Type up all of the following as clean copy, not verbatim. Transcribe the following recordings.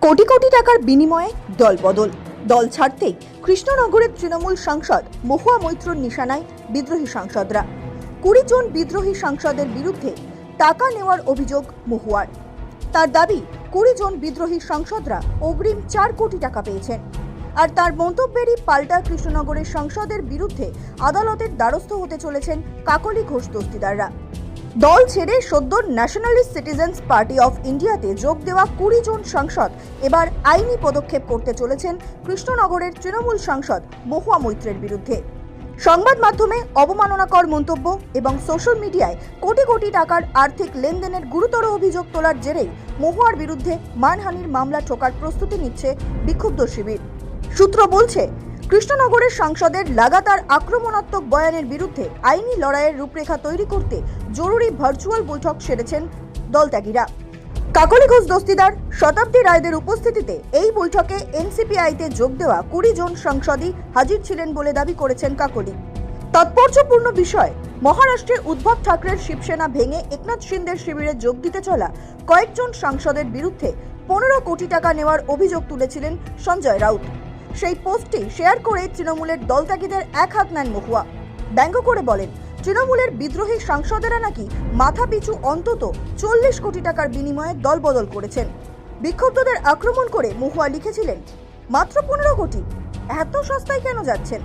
কোটি কোটি টাকার বিনিময়ে দলবদল। দল ছাড়তেই কৃষ্ণনগরের তৃণমূল সাংসদ মহুয়া মৈত্রর নিশানায় বিদ্রোহী সাংসদরা। 20 জন বিদ্রোহী সাংসদের বিরুদ্ধে টাকা নেওয়ার অভিযোগ মহুয়ার। তার দাবি 20 জন বিদ্রোহী সাংসদরা অগ্রিম 4 কোটি টাকা পেয়েছেন। আর তার মন্তব্যেরই পাল্টা কৃষ্ণনগরের সাংসদের বিরুদ্ধে আদালতের দ্বারস্থ হতে চলেছেন কাকলি ঘোষ দস্তিদাররা। দল ছেড়ে সদ্য ন্যাশনালিস্ট সিটিজেন্স পার্টি অফ ইন্ডিয়াতে যোগ দেওয়া 20 জন সাংসদ এবার আইনি পদক্ষেপ করতে চলেছেন কৃষ্ণনগরের তৃণমূল সাংসদ মহুয়া মৈত্রের বিরুদ্ধে। সংবাদ মাধ্যমে অবমাননাকর মন্তব্য এবং সোশ্যাল মিডিয়ায় কোটি কোটি টাকার আর্থিক লেনদেনের গুরুতর অভিযোগ তোলার জেরেই মহুয়ার বিরুদ্ধে মানহানির মামলা ঠোকার প্রস্তুতি নিচ্ছে বিক্ষুব্ধ শিবির। সূত্র বলছে, কৃষ্ণনগরের সাংসদের লাগাতার আক্রমণাত্মক বয়ানের বিরুদ্ধে আইনি লড়াইয়ের রূপরেখা তৈরি করতে জরুরি ভার্চুয়াল বৈঠক সেরেছেন দলত্যাগীরা। কাকলি ঘোষ দস্তিদার, শতাব্দী রায়দের উপস্থিতিতে এই বৈঠকে এনসিপিআইতে যোগ দেওয়া 20 জন সাংসদই হাজির ছিলেন বলে দাবি করেছেন কাকলি। তাৎপর্যপূর্ণ বিষয়, মহারাষ্ট্রে উদ্ধব ঠাকরের শিবসেনা ভেঙে একনাথ শিন্দের শিবিরে যোগ দিতে চলা কয়েকজন সাংসদের বিরুদ্ধে 15 কোটি টাকা নেওয়ার অভিযোগ তুলেছিলেন সঞ্জয় রাউত। সেই পোস্টটি শেয়ার করে তৃণমূলের দলত্যাগীদের এক হাত নেন মহুয়া। ব্যঙ্গ করে বলেন, তৃণমূলের বিদ্রোহী সাংসদেরা নাকি মাথা পিছু অন্তত 40 কোটি টাকার বিনিময়ে দলবদল করেছেন। বিক্ষুব্ধদের আক্রমণ করে মহুয়া লিখেছিলেন, মাত্র 15 কোটি, এত সস্তায় কেন যাচ্ছেন?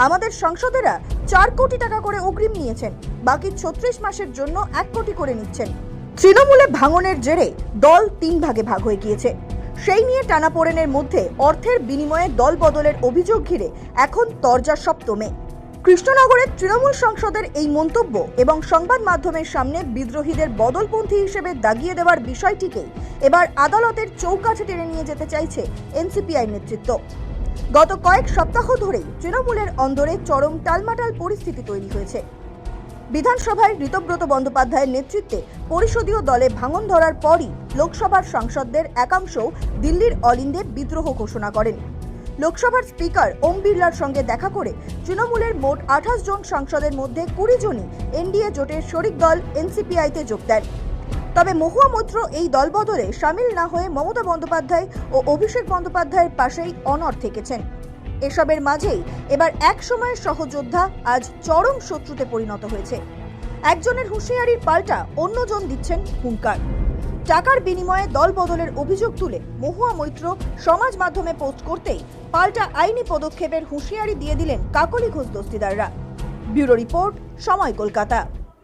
আমাদের সাংসদেরা 4 কোটি টাকা করে অগ্রিম নিয়েছেন, বাকি 36 মাসের জন্য 1 কোটি করে নিচ্ছেন। তৃণমূলে ভাঙনের জেরে দল 3 ভাগে ভাগ হয়ে গিয়েছে। সেই নিয়ে টানাপোড়েনের মধ্যে অর্থের বিনিময়ে দল বদলের অভিযোগ ঘিরে এখন তরজা সপ্তমে। কৃষ্ণনগরের তৃণমূল সাংসদের এই মন্তব্য এবং সংবাদ মাধ্যমের সামনে বিদ্রোহীদের বদলপন্থী হিসেবে দাগিয়ে দেওয়ার বিষয়টিকেই এবার আদালতের চৌকাঠে টেনে নিয়ে যেতে চাইছে এনসিপিআই নেতৃত্ব। গত কয়েক সপ্তাহ ধরেই তৃণমূলের অন্দরে চরম টালমাটাল পরিস্থিতি তৈরি হয়েছে। বিধানসভায় ঋতব্রত বন্দ্যোপাধ্যায়ের নেতৃত্বে পরিষদীয় দলে ভাঙন ধরার পরই লোকসভার সাংসদদের একাংশ দিল্লির অল ইন্ডিয়া বিদ্রোহ ঘোষণা করেন। লোকসভার স্পিকার ওম বিড়লার সঙ্গে দেখা করে তৃণমূলের মোট 28 জন সাংসদের মধ্যে 20 জনই এনডিএ জোটের শরিক দল এনসিপিআইতে যোগ দেন। তবে মহুয়া মৈত্র এই দলবদলে সামিল না হয়ে মমতা বন্দ্যোপাধ্যায় ও অভিষেক বন্দ্যোপাধ্যায়ের পাশেই অনড় থেকেছেন। এসবের মাঝেই এবার এক সময়ের সহযোদ্ধা আজ চরম শত্রুতে পরিণত হয়েছে। একজনের হুঁশিয়ারির পাল্টা অন্যজন দিচ্ছেন হুঙ্কার। টাকার বিনিময়ে দল বদলের অভিযোগ তুলে মহুয়া মৈত্র সমাজ মাধ্যমে পোস্ট করতেই পাল্টা আইনি পদক্ষেপের হুঁশিয়ারি দিয়ে দিলেন কাকলি ঘোষ দস্তিদাররা। ব্যুরো রিপোর্ট, সময়, কলকাতা।